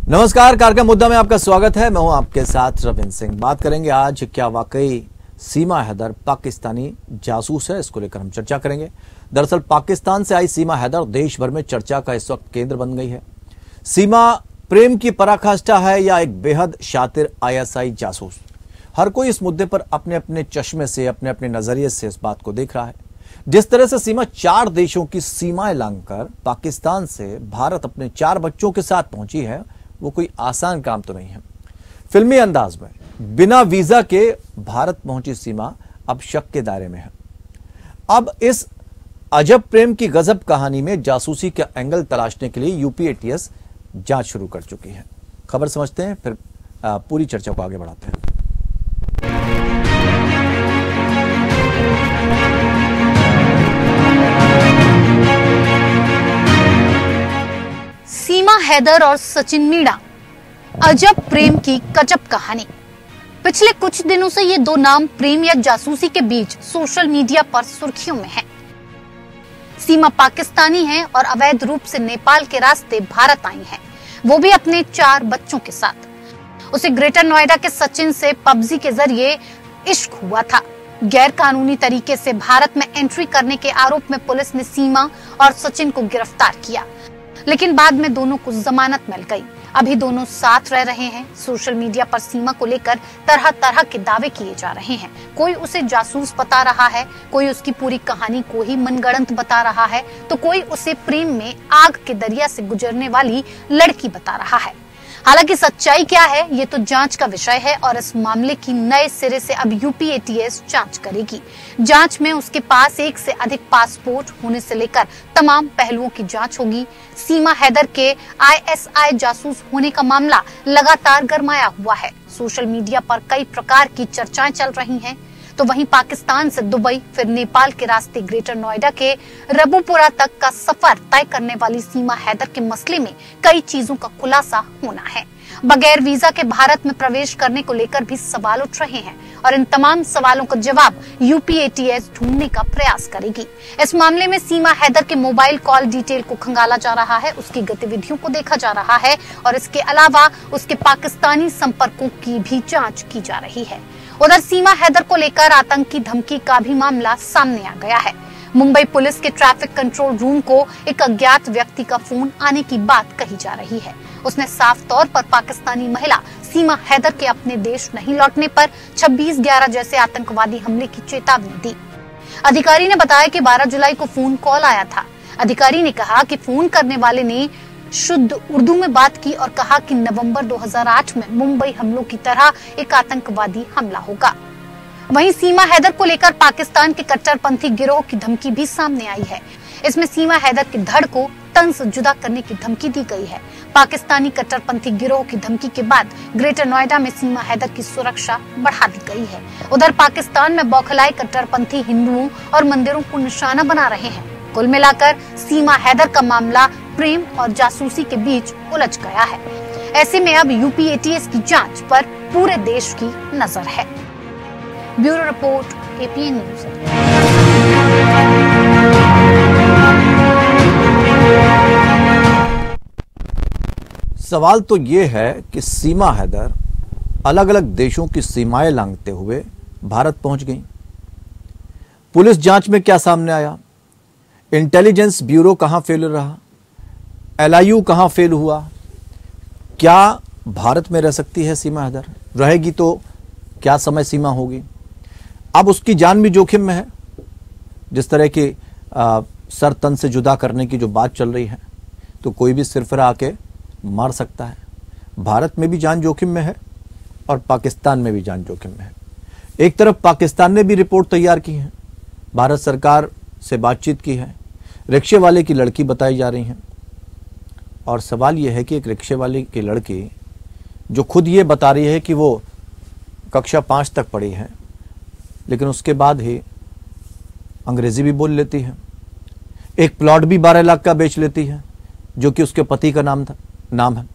नमस्कार, कार्यक्रम मुद्दा में आपका स्वागत है। मैं हूं आपके साथ रविंद्र सिंह। बात करेंगे आज क्या वाकई सीमा हैदर पाकिस्तानी जासूस है, इसको लेकर हम चर्चा करेंगे। दरअसल पाकिस्तान से आई सीमा हैदर देश भर में चर्चा का इस वक्त केंद्र बन गई है। सीमा प्रेम की पराकाष्ठा है या एक बेहद शातिर आईएसआई जासूस? हर कोई इस मुद्दे पर अपने अपने चश्मे से, अपने अपने नजरिए से इस बात को देख रहा है। जिस तरह से सीमा 4 देशों की सीमाएं लांघकर पाकिस्तान से भारत अपने 4 बच्चों के साथ पहुंची है, वो कोई आसान काम तो नहीं है। फिल्मी अंदाज में बिना वीजा के भारत पहुंची सीमा अब शक के दायरे में है। अब इस अजब प्रेम की गजब कहानी में जासूसी के एंगल तलाशने के लिए यूपी एटीएस जांच शुरू कर चुकी है। खबर समझते हैं, फिर पूरी चर्चा को आगे बढ़ाते हैं। सीमा हैदर और सचिन मीणा, अजब प्रेम की गजब कहानी। पिछले कुछ दिनों से ये दो नाम प्रेम या जासूसी के बीच सोशल मीडिया पर सुर्खियों में हैं। सीमा पाकिस्तानी है और अवैध रूप से नेपाल के रास्ते भारत आई है, वो भी अपने 4 बच्चों के साथ। उसे ग्रेटर नोएडा के सचिन से पबजी के जरिए इश्क हुआ था। गैर कानूनी तरीके से भारत में एंट्री करने के आरोप में पुलिस ने सीमा और सचिन को गिरफ्तार किया, लेकिन बाद में दोनों को जमानत मिल गई। अभी दोनों साथ रह रहे हैं। सोशल मीडिया पर सीमा को लेकर तरह तरह के दावे किए जा रहे हैं। कोई उसे जासूस बता रहा है, कोई उसकी पूरी कहानी को ही मनगढ़ंत बता रहा है, तो कोई उसे प्रेम में आग के दरिया से गुजरने वाली लड़की बता रहा है। हालांकि सच्चाई क्या है, ये तो जांच का विषय है और इस मामले की नए सिरे से अब यूपी एटीएस जांच करेगी। जांच में उसके पास 1 से अधिक पासपोर्ट होने से लेकर तमाम पहलुओं की जांच होगी। सीमा हैदर के आईएसआई जासूस होने का मामला लगातार गरमाया हुआ है। सोशल मीडिया पर कई प्रकार की चर्चाएं चल रही हैं। तो वहीं पाकिस्तान से दुबई, फिर नेपाल के रास्ते ग्रेटर नोएडा के रबुपुरा तक का सफर तय करने वाली सीमा हैदर के मसले में कई चीजों का खुलासा होना है। बगैर वीजा के भारत में प्रवेश करने को लेकर भी सवाल उठ रहे हैं और इन तमाम सवालों का जवाब यूपी एटीएस ढूंढने का प्रयास करेगी। इस मामले में सीमा हैदर के मोबाइल कॉल डिटेल को खंगाला जा रहा है, उसकी गतिविधियों को देखा जा रहा है और इसके अलावा उसके पाकिस्तानी संपर्कों की भी जाँच की जा रही है। उधर सीमा हैदर को लेकर आतंकी धमकी का भी मामला सामने आ गया है। मुंबई पुलिस के ट्रैफिक कंट्रोल रूम को एक अज्ञात व्यक्ति का फोन आने की बात कही जा रही है। उसने साफ तौर पर पाकिस्तानी महिला सीमा हैदर के अपने देश नहीं लौटने पर 26/11 जैसे आतंकवादी हमले की चेतावनी दी। अधिकारी ने बताया कि 12 जुलाई को फोन कॉल आया था। अधिकारी ने कहा कि फोन करने वाले ने शुद्ध उर्दू में बात की और कहा कि नवंबर 2008 में मुंबई हमलों की तरह एक आतंकवादी हमला होगा। वहीं सीमा हैदर को लेकर पाकिस्तान के कट्टरपंथी गिरोह की धमकी भी सामने आई है। इसमें सीमा हैदर की धड़ को तन से जुदा करने की धमकी दी गई है। पाकिस्तानी कट्टरपंथी गिरोह की धमकी के बाद ग्रेटर नोएडा में सीमा हैदर की सुरक्षा बढ़ा दी गई है। उधर पाकिस्तान में बौखलाए कट्टरपंथी हिंदुओं और मंदिरों को निशाना बना रहे हैं। कुल मिलाकर सीमा हैदर का मामला प्रेम और जासूसी के बीच उलझ गया है। ऐसे में अब यूपी एटीएस की जांच पर पूरे देश की नजर है। Bureau report, APN news. सवाल तो ये है कि सीमा हैदर अलग अलग देशों की सीमाएं लांघते हुए भारत पहुंच गई। पुलिस जांच में क्या सामने आया? इंटेलिजेंस ब्यूरो कहां फेल रहा? एलआईयू कहां फेल हुआ? क्या भारत में रह सकती है सीमा हैदर? रहेगी तो क्या समय सीमा होगी? अब उसकी जान भी जोखिम में है। जिस तरह की सर तन से जुदा करने की जो बात चल रही है, तो कोई भी सिरफिरा आके मार सकता है। भारत में भी जान जोखिम में है और पाकिस्तान में भी जान जोखिम में है। एक तरफ पाकिस्तान ने भी रिपोर्ट तैयार की है, भारत सरकार से बातचीत की है, रिक्शे वाले की लड़की बताई जा रही है। और सवाल यह है कि एक रिक्शे वाले की लड़की जो खुद ये बता रही है कि वो कक्षा 5 तक पढ़ी है, लेकिन उसके बाद ही अंग्रेजी भी बोल लेती है। एक प्लॉट भी 12 लाख का बेच लेती है, जो कि उसके पति का नाम है,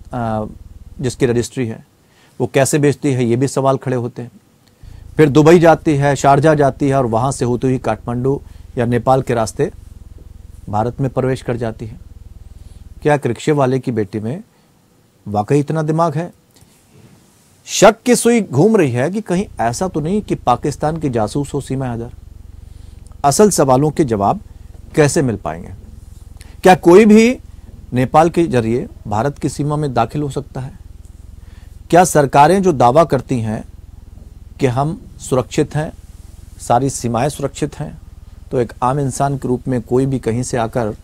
जिसकी रजिस्ट्री है। वो कैसे बेचती है, ये भी सवाल खड़े होते हैं। फिर दुबई जाती है, शारजा जाती है और वहां से होते हुए काठमांडू या नेपाल के रास्ते भारत में प्रवेश कर जाती है। क्या एक रिक्शे वाले की बेटी में वाकई इतना दिमाग है? शक की सुई घूम रही है कि कहीं ऐसा तो नहीं कि पाकिस्तान के जासूस हो सीमा हैदर। असल सवालों के जवाब कैसे मिल पाएंगे? क्या कोई भी नेपाल के जरिए भारत की सीमा में दाखिल हो सकता है? क्या सरकारें जो दावा करती हैं कि हम सुरक्षित हैं, सारी सीमाएं सुरक्षित हैं, तो एक आम इंसान के रूप में कोई भी कहीं से आकर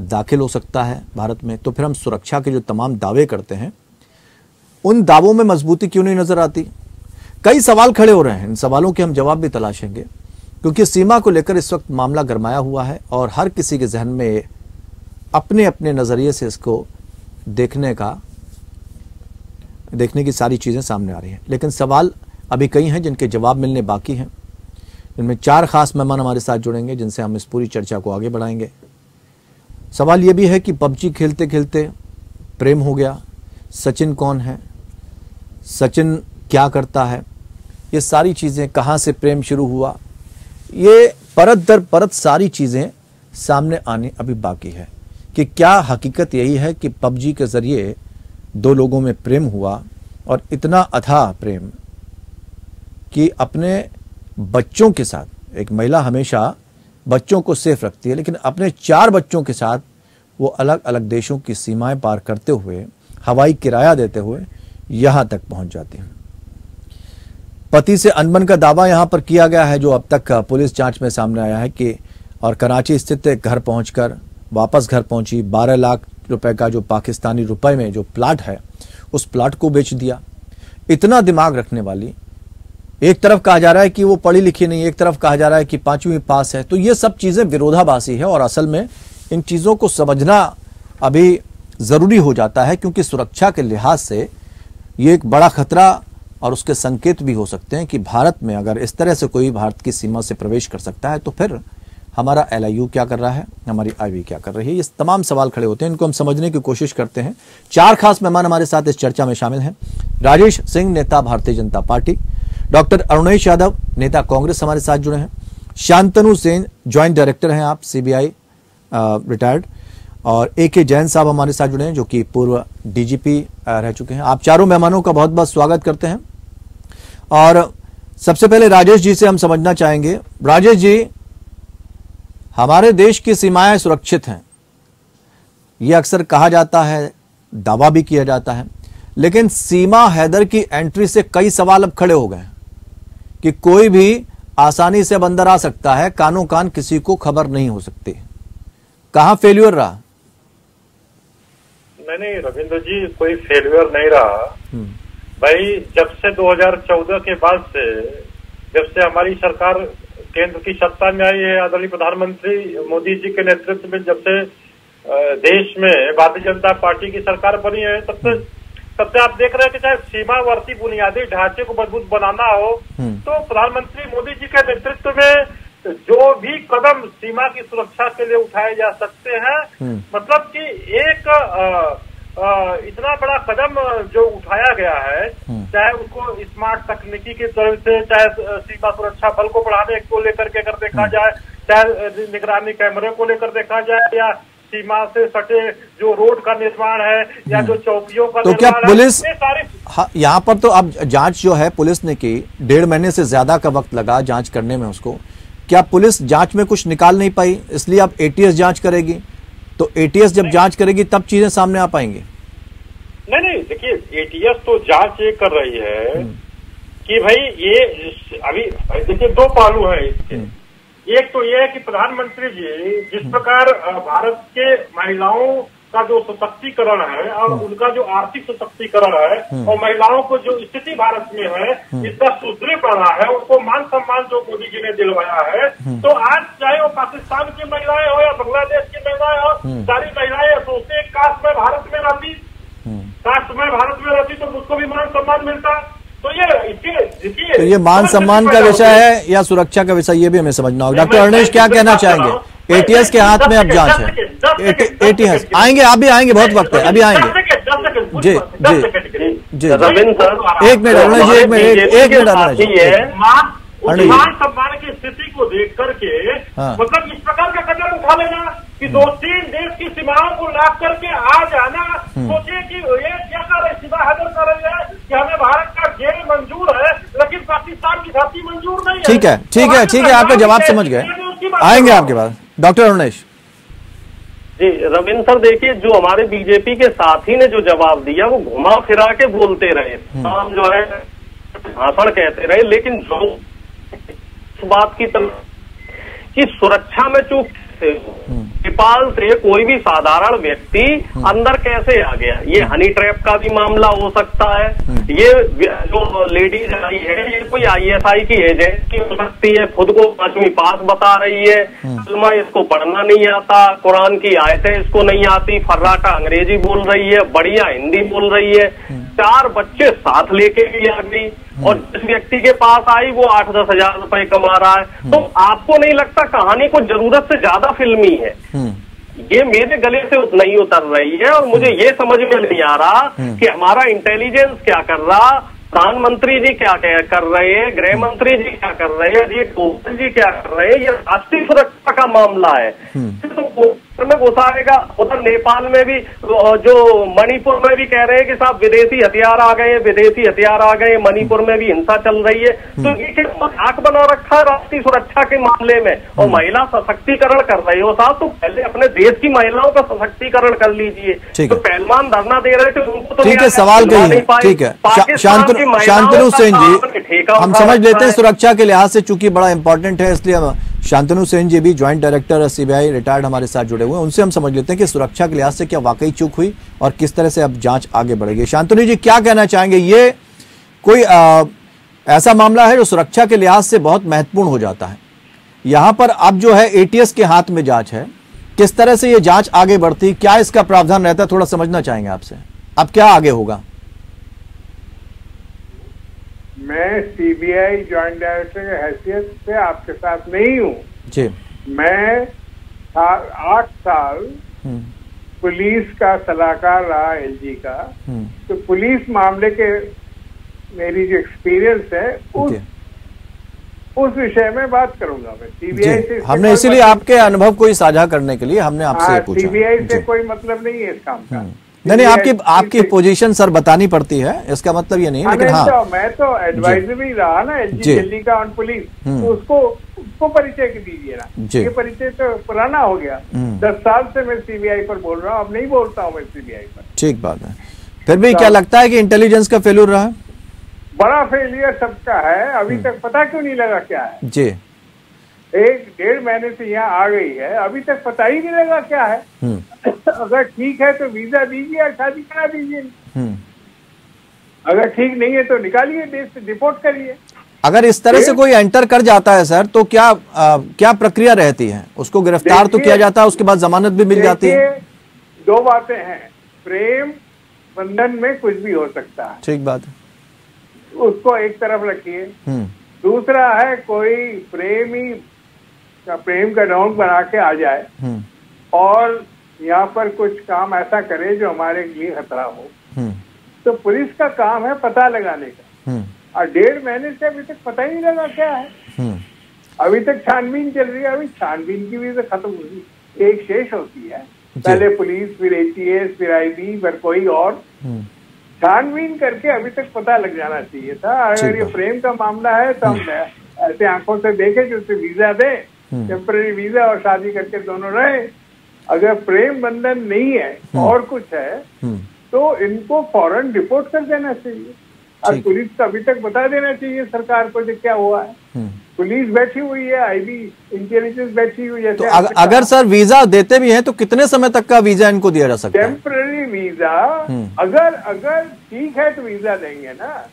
दाखिल हो सकता है भारत में? तो फिर हम सुरक्षा के जो तमाम दावे करते हैं उन दावों में मजबूती क्यों नहीं नजर आती? कई सवाल खड़े हो रहे हैं। इन सवालों के हम जवाब भी तलाशेंगे, क्योंकि सीमा को लेकर इस वक्त मामला गरमाया हुआ है और हर किसी के जहन में अपने अपने नजरिए से इसको देखने की सारी चीजें सामने आ रही हैं। लेकिन सवाल अभी कई हैं जिनके जवाब मिलने बाकी हैं। इनमें 4 खास मेहमान हमारे साथ जुड़ेंगे जिनसे हम इस पूरी चर्चा को आगे बढ़ाएंगे। सवाल यह भी है कि पबजी खेलते खेलते प्रेम हो गया। सचिन कौन है? सचिन क्या करता है? ये सारी चीजें, कहां से प्रेम शुरू हुआ, ये परत दर परत सारी चीजें सामने आने अभी बाकी है। कि क्या हकीकत यही है कि पबजी के जरिए 2 लोगों में प्रेम हुआ और इतना अथाह प्रेम कि अपने बच्चों के साथ, एक महिला हमेशा बच्चों को सेफ रखती है, लेकिन अपने 4 बच्चों के साथ वो अलग अलग देशों की सीमाएं पार करते हुए, हवाई किराया देते हुए यहां तक पहुंच जाती है। पति से अनबन का दावा यहां पर किया गया है, जो अब तक पुलिस जांच में सामने आया है कि, और कराची स्थित एक घर पहुंचकर वापस घर पहुंची, 12 लाख रुपए का जो पाकिस्तानी रुपए में जो प्लाट है उस प्लाट को बेच दिया। इतना दिमाग रखने वाली, एक तरफ कहा जा रहा है कि वो पढ़ी लिखी नहीं, एक तरफ कहा जा रहा है कि 5वीं पास है। तो ये सब चीजें विरोधाभासी है और असल में इन चीजों को समझना अभी जरूरी हो जाता है, क्योंकि सुरक्षा के लिहाज से ये एक बड़ा खतरा और उसके संकेत भी हो सकते हैं कि भारत में अगर इस तरह से कोई भारत की सीमा से प्रवेश कर सकता है तो फिर हमारा LIU क्या कर रहा है, हमारी IB क्या कर रही है? ये तमाम सवाल खड़े होते हैं, इनको हम समझने की कोशिश करते हैं। 4 खास मेहमान हमारे साथ इस चर्चा में शामिल हैं। राजेश सिंह, नेता भारतीय जनता पार्टी। डॉक्टर अरुणेश यादव, नेता कांग्रेस, हमारे साथ जुड़े हैं। शांतनु सेन, ज्वाइंट डायरेक्टर हैं आप, CBI रिटायर्ड। और AK जैन साहब हमारे साथ जुड़े हैं, जो कि पूर्व DGP रह चुके हैं। आप चारों मेहमानों का बहुत बहुत स्वागत करते हैं। और सबसे पहले राजेश जी से हम समझना चाहेंगे। राजेश जी, हमारे देश की सीमाएं सुरक्षित हैं, यह अक्सर कहा जाता है, दावा भी किया जाता है, लेकिन सीमा हैदर की एंट्री से कई सवाल अब खड़े हो गए कि कोई भी आसानी से अंदर आ सकता है, कानों कान किसी को खबर नहीं हो सकती। कहां फेल्यूर रहा? नहीं रविंद्र जी, कोई फेल्यूर नहीं रहा भाई। जब से 2014 के बाद से, जब से हमारी सरकार केंद्र की सत्ता में आई है, आदरणीय प्रधानमंत्री मोदी जी के नेतृत्व में जब से देश में भारतीय जनता पार्टी की सरकार बनी है, तब से आप देख रहे हैं कि चाहे सीमावर्ती बुनियादी ढांचे को मजबूत बनाना हो, तो प्रधानमंत्री मोदी जी के नेतृत्व में जो भी कदम सीमा की सुरक्षा के लिए उठाए जा सकते हैं, मतलब कि एक इतना बड़ा कदम जो उठाया गया है, चाहे उसको स्मार्ट तकनीकी की तरफ से, चाहे सीमा सुरक्षा बल को बढ़ाने को लेकर के अगर देखा जाए, चाहे निगरानी कैमरे को लेकर देखा जाए, या सीमा से सटे जो रोड का निर्माण है, या जो चौकियों का तो क्या पुलिस, यहाँ पर तो अब जांच जो है पुलिस ने की, 1.5 महीने से ज्यादा का वक्त लगा जांच करने में उसको। क्या पुलिस जांच में कुछ निकाल नहीं पाई, इसलिए अब ATS जांच करेगी? तो ATS जब जांच करेगी तब चीजें सामने आ पाएंगी। नहीं, देखिए ATS तो जांच ये कर रही है कि भाई ये अभी देखिए 2 पहलू है इसके। एक तो ये है कि प्रधानमंत्री जी जिस प्रकार भारत के महिलाओं का जो सशक्तिकरण है और उनका जो आर्थिक सशक्तिकरण है और महिलाओं को जो स्थिति भारत में है इसका सुदृढ़ बना है, उनको मान सम्मान जो मोदी जी ने दिलवाया है, तो आज चाहे वो पाकिस्तान की महिलाएं हो या बांग्लादेश की महिलाएं हो, सारी महिलाएं सोचते काश मैं भारत में रहती, काश मैं भारत में रहती तो मुझको भी मान सम्मान मिलता। तो ये मान सम्मान का विषय है या सुरक्षा का विषय, ये भी हमें समझना होगा। डॉक्टर अरुणेश क्या कहना चाहेंगे? ATS के हाथ में अब जांच है। ATS आएंगे, आप भी आएंगे, बहुत वक्त है, अभी आएंगे। जी जी जी, एक मिनट अरुणेश जी, एक मिनट अरुणेश जी। मान सम्मान की स्थिति को देख करके मतलब इस प्रकार का कदम उठा लेना कि 2-3 देश की सीमाओं को लाभ करके आ जाना, सोचिए कि ये क्या हैदर कर रही है कि हमें भारत का जेल मंजूर है लेकिन पाकिस्तान की धरती मंजूर नहीं है। ठीक है, ठीक है, ठीक है, आपका जवाब समझ गए, आएंगे आपके पास। डॉक्टर अरुणेश जी, रविंद्र सर देखिए, जो हमारे बीजेपी के साथी ने जो जवाब दिया वो घुमा फिरा के बोलते रहे, हम जो है भाषण कहते रहे, लेकिन जो इस बात की तरफ कि सुरक्षा में चूक नेपाल से कोई भी साधारण व्यक्ति अंदर कैसे आ गया, ये हनी ट्रैप का भी मामला हो सकता है। ये जो लेडीज आई है ये कोई ISI की एजेंट की हो सकती है, खुद को 5वीं पास बता रही है, कलमा इसको पढ़ना नहीं आता, कुरान की आयतें इसको नहीं आती, फर्राटा अंग्रेजी बोल रही है, बढ़िया हिंदी बोल रही है, 4 बच्चे साथ लेके भी आ गई और जिस व्यक्ति के पास आई वो 8-10 हजार रुपए कमा रहा है। तो आपको नहीं लगता कहानी को जरूरत से ज्यादा फिल्मी है? ये मेरे गले से नहीं उतर रही है और मुझे ये समझ में नहीं आ रहा कि हमारा इंटेलिजेंस क्या कर रहा, प्रधानमंत्री जी क्या कर रहे हैं, गृह मंत्री जी क्या कर रहे हैं, जी डोभाल जी क्या कर रहे हैं। ये राष्ट्रीय सुरक्षा का मामला है, तो में घुसाएगा। उधर नेपाल में भी जो मणिपुर में भी कह रहे हैं कि साहब विदेशी हथियार आ गए, विदेशी हथियार आ गए, मणिपुर में भी हिंसा चल रही है। तो ये मजाक बना रखा है राष्ट्रीय सुरक्षा के मामले में, और महिला सशक्तिकरण कर रहे हो साहब, तो पहले अपने देश की महिलाओं का सशक्तिकरण कर लीजिए। तो पहलवान धरना दे रहे थे उनको तो ठीक है, सवाल कही, ठीक है। शांतनु सेन जी, हम समझ लेते हैं सुरक्षा के लिहाज से चूंकि बड़ा इंपॉर्टेंट है, इसलिए शांतनु सेन जी भी ज्वाइंट डायरेक्टर CBI रिटायर्ड हमारे साथ जुड़े हुए हैं, उनसे हम समझ लेते हैं कि सुरक्षा के लिहाज से क्या वाकई चूक हुई और किस तरह से अब जांच आगे बढ़ेगी। शांतनु जी क्या कहना चाहेंगे, ये कोई ऐसा मामला है जो सुरक्षा के लिहाज से बहुत महत्वपूर्ण हो जाता है, यहां पर अब जो है ATS के हाथ में जांच है, किस तरह से ये जांच आगे बढ़ती, क्या इसका प्रावधान रहता है, थोड़ा समझना चाहेंगे आपसे, अब क्या आगे होगा? मैं CBI ज्वाइंट डायरेक्टर की हैसियत से आपके साथ नहीं हूँ जी। मैं 8 साल पुलिस का सलाहकार रहा LG का, तो पुलिस मामले के मेरी जो एक्सपीरियंस है उस विषय में बात करूंगा मैं। CBI से हमने इसीलिए आपके अनुभव को ही साझा करने के लिए हमने आपसे पूछा। CBI से कोई मतलब नहीं है इस काम का। नहीं, आपकी पोजीशन सर बतानी पड़ती है, इसका मतलब ये नहीं, लेकिन हाँ मैं तो एडवाइजरी रहा ना LG दिल्ली का ऑन पुलिस, तो उसको परिचय दीजिए ना, ये परिचय तो पुराना हो गया। 10 साल से मैं CBI पर बोल रहा हूँ, अब नहीं बोलता हूँ मैं CBI पर। ठीक बात है, फिर भी क्या लगता है कि इंटेलिजेंस का फेल्यूर रहा है? बड़ा फेलियर सबका है, अभी तक पता क्यों नहीं लगा क्या है जी। 1-1.5 महीने से यहाँ आ गई है, अभी तक पता ही नहीं लगा क्या है। अगर ठीक है तो वीजा दीजिए और शादी करा दीजिए, अगर ठीक नहीं है तो निकालिए देश से, डिपोर्ट करिए। अगर इस तरह से कोई एंटर कर जाता है सर, तो क्या प्रक्रिया रहती है? उसको गिरफ्तार तो किया जाता है, उसके बाद जमानत भी मिल जाती है। 2 बातें हैं, प्रेम बंधन में कुछ भी हो सकता है, ठीक बात है, उसको एक तरफ रखिए। दूसरा है कोई प्रेम का ढोंग बना के आ जाए और यहाँ पर कुछ काम ऐसा करे जो हमारे लिए खतरा हो, तो पुलिस का काम है पता लगाने का, और 1.5 महीने से अभी तक पता ही नहीं लगा क्या है। अभी तक छानबीन चल रही है, अभी छानबीन की भी तो खत्म हुई, एक शेष होती है, पहले पुलिस, फिर ATS, फिर IB, फिर कोई और छानबीन करके अभी तक पता लग जाना चाहिए था। अगर ये प्रेम का मामला है तो हम ऐसे आंखों से देखे कि उसे वीजा दे, टेम्पररी वीजा, और शादी करके दोनों रहे। अगर प्रेम बंधन नहीं है और कुछ है तो इनको फौरन डिपोर्ट कर देना चाहिए, और पुलिस को अभी तक बता देना चाहिए सरकार को जो क्या हुआ है। पुलिस बैठी हुई है, IB इंटेलिजेंस बैठी हुई है। तो अगर सर वीजा देते भी हैं तो कितने समय तक का वीजा इनको दिया जा सकता है? टेम्पररी वीजा, अगर ठीक है तो वीजा देंगे ना,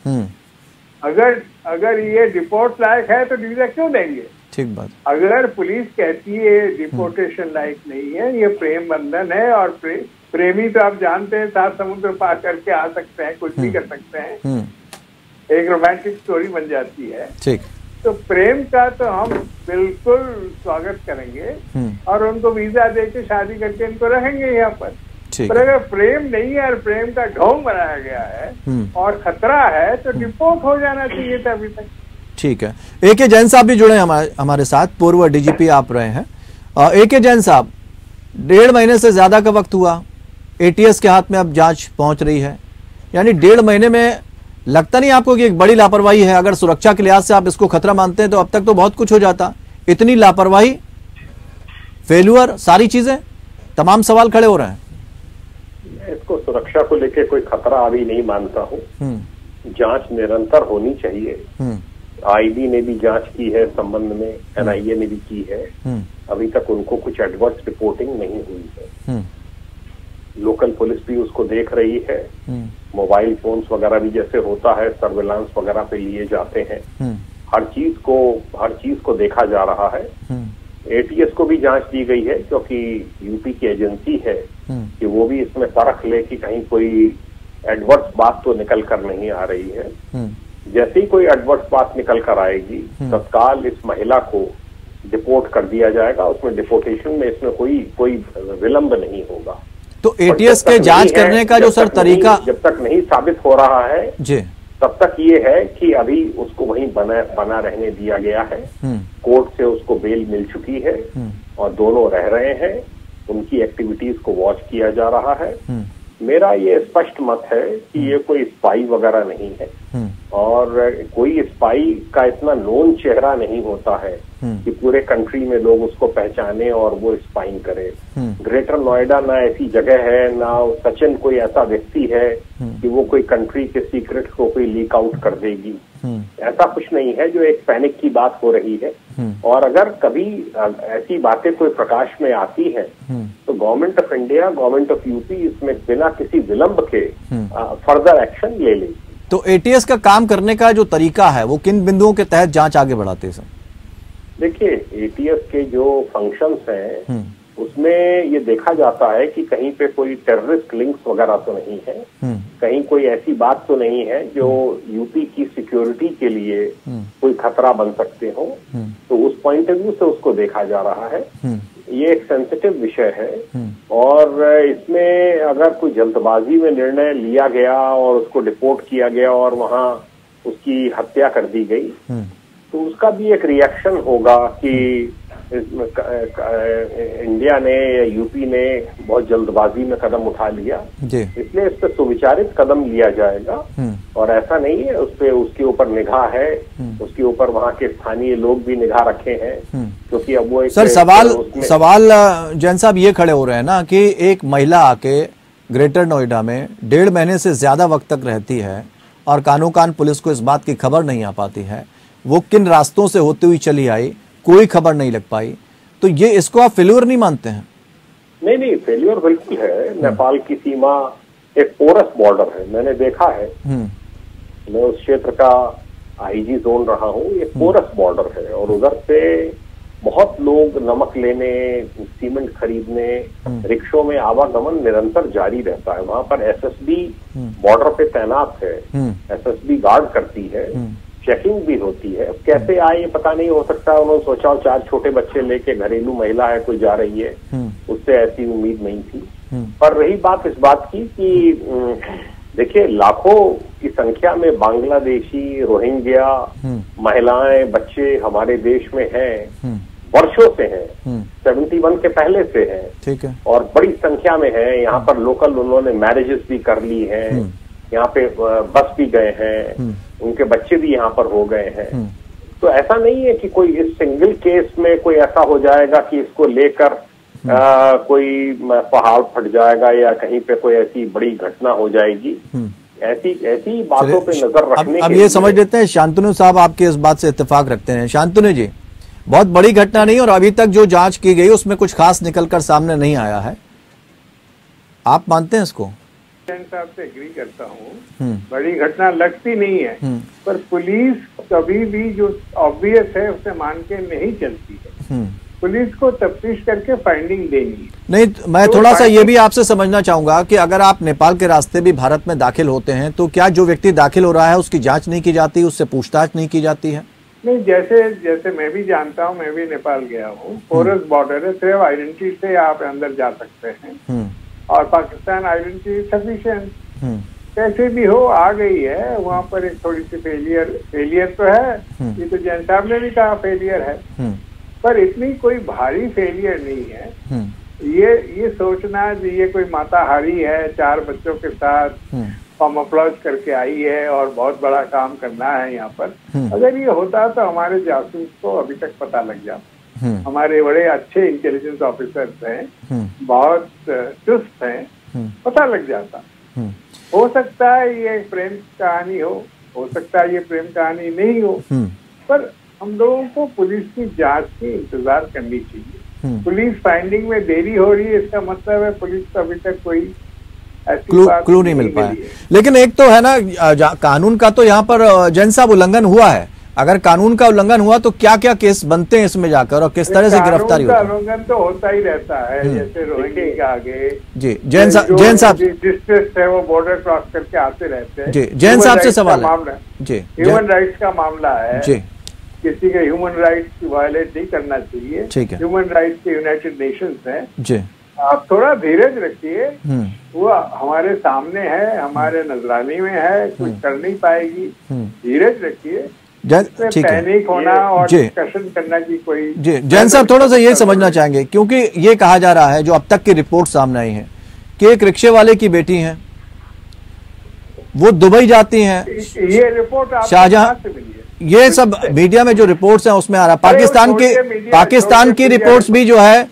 अगर ये डिपोर्ट लायक है तो वीजा क्यों देंगे? ठीक बात। अगर पुलिस कहती है डिपोर्टेशन लायक नहीं है, ये प्रेम बंधन है, और प्रेमी तो आप जानते हैं 7 समुद्र पार करके आ सकते हैं, कुछ भी कर सकते हैं, एक रोमांटिक स्टोरी बन जाती है। ठीक। तो प्रेम का तो हम बिल्कुल स्वागत करेंगे और उनको वीजा देके शादी करके इनको रहेंगे यहाँ पर। पर अगर प्रेम नहीं है और प्रेम का ढोंग बनाया गया है और खतरा है तो डिपोर्ट हो जाना चाहिए था अभी तक। ठीक है, AK जैन साहब भी जुड़े हमारे साथ, पूर्व DGP आप रहे हैं। AK जैन साहब, 1.5 महीने से ज्यादा का वक्त हुआ, ATS के हाथ में अब जांच पहुंच रही है, यानी 1.5 महीने में लगता नहीं आपको कि एक बड़ी लापरवाही है? अगर सुरक्षा के लिहाज से आप इसको खतरा मानते हैं तो अब तक तो बहुत कुछ हो जाता। इतनी लापरवाही, फेल्यूअर, सारी चीजें, तमाम सवाल खड़े हो रहे हैं। मैं इसको सुरक्षा को लेकर कोई खतरा अभी नहीं मानता हूँ। जांच निरंतर होनी चाहिए। आईबी ने भी जांच की है संबंध में, एनआईए ने भी की है। अभी तक उनको कुछ एडवर्स रिपोर्टिंग नहीं हुई है। लोकल पुलिस भी उसको देख रही है। मोबाइल फोन्स वगैरह भी जैसे होता है सर्विलांस वगैरह पे लिए जाते हैं। हर चीज को देखा जा रहा है। एटीएस को भी जांच दी गई है क्योंकि यूपी की एजेंसी है कि वो भी इसमें परख ले कि कहीं कोई एडवर्स बात तो निकल कर नहीं आ रही है। जैसे ही कोई एडवर्स बात निकल कर आएगी तत्काल इस महिला को डिपोर्ट कर दिया जाएगा। उसमें डिपोर्टेशन में इसमें कोई विलंब नहीं होगा। तो एटीएस के जांच करने का जो सर तरीका जब तक नहीं साबित हो रहा है जी, तब तक ये है कि अभी उसको वहीं बना रहने दिया गया है। कोर्ट से उसको बेल मिल चुकी है और दोनों रह रहे हैं। उनकी एक्टिविटीज को वॉच किया जा रहा है। मेरा ये स्पष्ट मत है कि ये कोई स्पाई वगैरह नहीं है और कोई स्पाई का इतना नोन चेहरा नहीं होता है कि पूरे कंट्री में लोग उसको पहचाने और वो स्पाइंग करे। ग्रेटर नोएडा ना ऐसी जगह है, ना सचिन कोई ऐसा व्यक्ति है कि वो कोई कंट्री के सीक्रेट को कोई लीक आउट कर देगी। ऐसा कुछ नहीं है जो एक पैनिक की बात हो रही है। और अगर कभी ऐसी बातें कोई प्रकाश में आती है तो government of India, government of UP इसमें बिना किसी विलंब के फर्दर एक्शन ले लेगी। तो एटीएस का काम करने का जो तरीका है वो किन बिंदुओं के तहत जांच आगे बढ़ाते हैं सर? देखिए, एटीएस के जो फंक्शंस हैं उसमें ये देखा जाता है कि कहीं पे कोई टेररिस्ट लिंक्स वगैरह तो नहीं है, कहीं कोई ऐसी बात तो नहीं है जो यूपी की सिक्योरिटी के लिए कोई खतरा बन सकते हो। तो उस पॉइंट ऑफ व्यू से उसको देखा जा रहा है। ये एक सेंसिटिव विषय है और इसमें अगर कोई जल्दबाजी में निर्णय लिया गया और उसको डिपोर्ट किया गया और वहां उसकी हत्या कर दी गई तो उसका भी एक रिएक्शन होगा कि इंडिया ने या यूपी ने बहुत जल्दबाजी में कदम उठा लिया। इसलिए इस पर सुविचारित कदम लिया जाएगा और ऐसा नहीं है उस पे उसके ऊपर निगाह है, उसके ऊपर वहाँ के स्थानीय लोग भी निगाह रखे हैं क्योंकि अब वो सर सवाल जैन साहब ये खड़े हो रहे हैं ना कि एक महिला आके ग्रेटर नोएडा में 1.5 महीने से ज्यादा वक्त तक रहती है और कानो कान पुलिस को इस बात की खबर नहीं आ पाती है। वो किन रास्तों से होती हुई चली आई कोई खबर नहीं लग पाई। तो ये इसको आप फेल्यूर नहीं मानते हैं? नहीं, फेल्यूर बिल्कुल है। नेपाल की सीमा एक पोरस बॉर्डर है, मैंने देखा है। मैं उस क्षेत्र का आईजी जोन रहा हूँ। ये पोरस बॉर्डर है और उधर से बहुत लोग नमक लेने, सीमेंट खरीदने, रिक्शों में आवागमन निरंतर जारी रहता है। वहां पर एसएसबी बॉर्डर पे तैनात है, एसएसबी गार्ड करती है, चेकिंग भी होती है। कैसे आए ये पता नहीं, हो सकता है उन्होंने सोचा 4 छोटे बच्चे लेके घरेलू महिला है कोई जा रही है, उससे ऐसी उम्मीद नहीं थी। पर रही बात इस बात की कि देखिए लाखों की संख्या में बांग्लादेशी, रोहिंग्या, महिलाएं, बच्चे हमारे देश में हैं, वर्षों से हैं, 71 के पहले से हैं। ठीक है। और बड़ी संख्या में है। यहाँ पर लोकल उन्होंने मैरिजेस भी कर ली हैं, यहाँ पे बस भी गए हैं, उनके बच्चे भी यहाँ पर हो गए हैं। तो ऐसा नहीं है कि कोई इस सिंगल केस में कोई ऐसा हो जाएगा कि इसको लेकर कोई पहाड़ फट जाएगा या कहीं पे कोई ऐसी बड़ी घटना हो जाएगी। ऐसी बातों पे नजर रखने अब ये समझ लेते हैं शांतनु साहब आपके इस बात से इत्तेफाक रखते हैं। शांतनु जी, बहुत बड़ी घटना नहीं और अभी तक जो जांच की गई उसमें कुछ खास निकलकर सामने नहीं आया है, आप मानते हैं इसको? साहब से एग्री करता हूँ, बड़ी घटना लगती नहीं है, पर पुलिस कभी भी जो ऑब्वियस है उसे मान के नहीं चलती है। पुलिस को तफ्तीश करके फाइंडिंग देनी। नहीं, मैं तो थोड़ा सा ये भी आपसे समझना चाहूंगा कि अगर आप नेपाल के रास्ते भी भारत में दाखिल होते हैं तो क्या जो व्यक्ति दाखिल हो रहा है उसकी जांच नहीं की जाती, उससे पूछताछ नहीं की जाती है? नहीं, जैसे मैं भी जानता हूँ, मैं भी नेपाल गया हूँ। पोरस बॉर्डर है, सिर्फ आइडेंटिटी से आप अंदर जा सकते हैं और पाकिस्तान आइडेंटिटी सफिशिएंट। कैसे भी हो आ गई है। वहाँ पर एक थोड़ी सी फेलियर तो है, ये तो जैन साहब ने भी कहा फेलियर है, पर इतनी कोई भारी फेलियर नहीं है। ये सोचना कि ये कोई माताहारी है 4 बच्चों के साथ अप्लॉज करके आई है और बहुत बड़ा काम करना है यहाँ पर। अगर ये होता तो हमारे जासूस को अभी तक पता लग जाता। हमारे बड़े अच्छे इंटेलिजेंस ऑफिसर्स हैं, बहुत चुस्त हैं, पता लग जाता। हो सकता है ये प्रेम कहानी हो सकता है ये प्रेम कहानी नहीं हो, पर हम लोगों को पुलिस की जांच की इंतजार करनी चाहिए। पुलिस फाइंडिंग में देरी हो रही है, इसका मतलब है पुलिस को अभी तक कोई क्लू नहीं मिल पाया। लेकिन एक तो है ना, कानून का तो यहाँ पर जैन साहब उल्लंघन हुआ है। अगर कानून का उल्लंघन हुआ तो क्या क्या केस बनते हैं इसमें जाकर और किस तरह से गिरफ्तारी होती है? उल्लंघन तो होता ही रहता है, जैसे रोहिंग्या के आगे जी जैन साहब डिस्ट्रिक्ट है वो बॉर्डर क्रॉस करके आते रहते हैं। जी जैन साहब से सवाल है जी, ह्यूमन राइट्स का मामला है जी, किसी के ह्यूमन राइट्स वायलेट नहीं करना चाहिए। ठीक है, ह्यूमन राइट्स के यूनाइटेड नेशंस हैं जी। आप थोड़ा धीरज रखिए, वो हमारे सामने है, हमारे नजरानी में है, कुछ कर नहीं पाएगी। धीरज रखिए, पैनिक होना और डिस्कशन करना की कोई। जी जैन साहब थोड़ा सा ये समझना चाहेंगे, क्योंकि ये कहा जा रहा है जो अब तक की रिपोर्ट सामने आई है कि एक रिक्शे वाले की बेटी है, वो दुबई जाती हैं। ये रिपोर्ट शाहजहां, ये सब मीडिया में जो रिपोर्ट्स हैं उसमें आ रहा है। पाकिस्तान की रिपोर्ट्स भी जो है,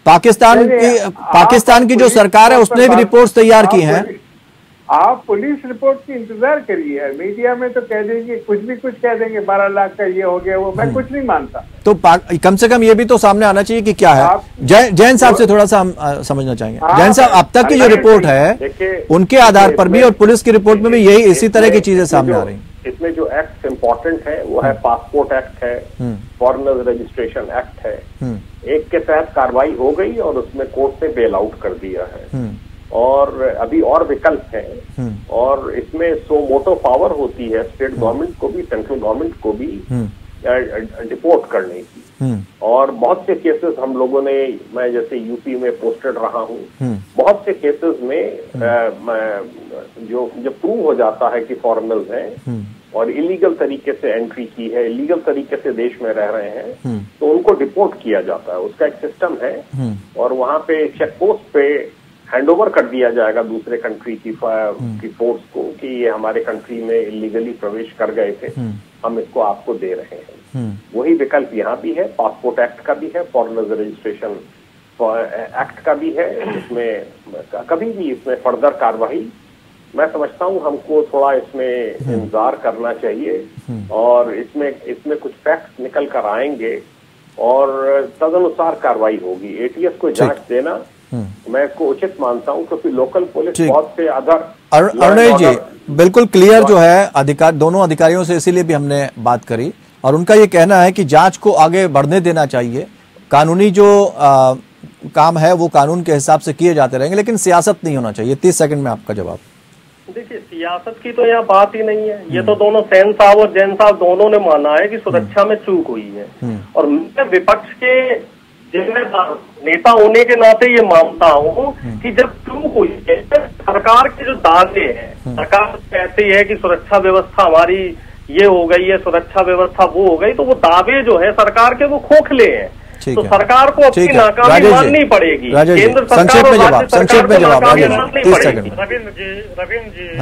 पाकिस्तान की जो सरकार है उसने भी रिपोर्ट्स तैयार की हैं। आप पुलिस रिपोर्ट की इंतजार करिए। मीडिया में तो कह देंगे, कुछ भी कुछ कह देंगे, 12 लाख का ये हो गया वो, मैं कुछ नहीं मानता। तो कम से कम ये भी तो सामने आना चाहिए कि क्या है। जैन साहब से थोड़ा सा हम समझना चाहेंगे। जैन साहब, अब तक की जो रिपोर्ट है उनके आधार पर भी और पुलिस की रिपोर्ट में भी यही इसी तरह की चीजें सामने आ रही हैं। इसमें जो एक्ट इम्पोर्टेंट है वो है पासपोर्ट एक्ट है, फॉरेनर रजिस्ट्रेशन एक्ट है। एक के तहत कार्रवाई हो गई और उसमें कोर्ट ने बेल आउट कर दिया है, और अभी और विकल्प हैं। और इसमें सो मोटो पावर होती है स्टेट गवर्नमेंट को भी, सेंट्रल गवर्नमेंट को भी डिपोर्ट करने की। और बहुत से केसेस हम लोगों ने, मैं जैसे यूपी में पोस्टेड रहा हूँ, बहुत से केसेस में जो जब प्रूव हो जाता है कि फॉरेनर्स हैं और इलीगल तरीके से एंट्री की है, इलीगल तरीके से देश में रह रहे हैं, तो उनको डिपोर्ट किया जाता है। उसका एक सिस्टम है और वहां पे चेक पोस्ट पे हैंडओवर कर दिया जाएगा दूसरे कंट्री की फोर्स को कि ये हमारे कंट्री में इलीगली प्रवेश कर गए थे, हम इसको आपको दे रहे हैं। वही विकल्प यहाँ भी है, पासपोर्ट एक्ट का भी है, फॉरेनर रजिस्ट्रेशन एक्ट का भी है। इसमें कभी भी इसमें फर्दर कार्रवाई, मैं समझता हूँ हमको थोड़ा इसमें इंतजार करना चाहिए और इसमें कुछ फैक्ट्स निकल कर आएंगे और तदनुसार कार्रवाई होगी। एटीएस को जांच देना मैं इसको उचित मानता हूं, क्योंकि लोकल पुलिस बहुत से अरुण जी बिल्कुल क्लियर जो है दोनों अधिकारियों से, इसीलिए भी हमने बात करी और उनका ये कहना है कि जांच को आगे बढ़ने देना चाहिए। कानूनी जो काम है वो कानून के हिसाब से किए जाते रहेंगे, लेकिन सियासत नहीं होना चाहिए। 30 सेकंड में आपका जवाब। देखिए, सियासत की तो यहाँ बात ही नहीं है। ये तो दोनों सेन साहब और जैन साहब दोनों ने माना है कि सुरक्षा में चूक हुई है, और मैं विपक्ष के जिम्मेदार नेता होने के नाते ये मानता हूँ कि जब चूक हुई है, सरकार के जो दावे हैं, सरकार कहती है कि सुरक्षा व्यवस्था हमारी ये हो गई है, सुरक्षा व्यवस्था वो हो गई, तो वो दावे जो है सरकार के वो खोखले हैं। तो सरकार को अपनी नाकामी माननी पड़ेगी। केंद्र सरकार और राज्य सरकार को नाकामी माननी पड़ेगी। रविंद्र जी,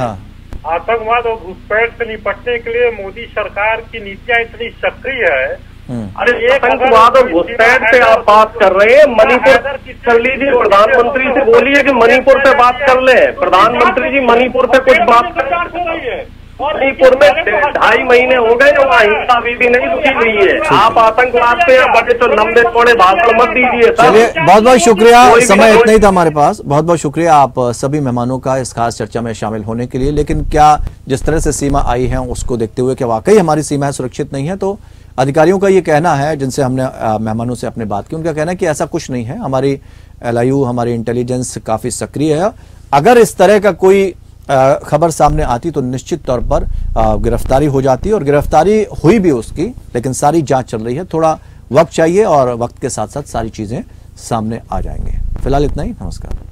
आतंकवाद और घुसपैठ से निपटने के लिए मोदी सरकार की नीतियां इतनी सक्रिय है। अरे आतंकवाद और घुसपैठ पे आप बात कर रहे हैं, मणिपुर कर लीजिए, प्रधानमंत्री से बोलिए कि मणिपुर पे बात कर ले। प्रधानमंत्री जी मणिपुर पे कुछ बात कर रही है। मणिपुर में 2.5 महीने हो गए, वहाँ हिंसा अभी भी नहीं रुकी हुई है। आप आतंकवाद पे बड़े तो लंबे थोड़े भाषण मत दीजिए। चलिए, बहुत बहुत शुक्रिया, समय इतना ही था हमारे पास। बहुत बहुत शुक्रिया आप सभी मेहमानों का इस खास चर्चा में शामिल होने के लिए। लेकिन क्या जिस तरह से सीमा आई है उसको देखते हुए क्या वाकई हमारी सीमाएं सुरक्षित नहीं है? तो अधिकारियों का ये कहना है, जिनसे हमने मेहमानों से अपने बात की, उनका कहना है कि ऐसा कुछ नहीं है। हमारी LIU, हमारी इंटेलिजेंस काफी सक्रिय है। अगर इस तरह का कोई खबर सामने आती तो निश्चित तौर पर गिरफ्तारी हो जाती, और गिरफ्तारी हुई भी उसकी, लेकिन सारी जांच चल रही है। थोड़ा वक्त चाहिए और वक्त के साथ साथ सारी चीजें सामने आ जाएंगे। फिलहाल इतना ही, नमस्कार।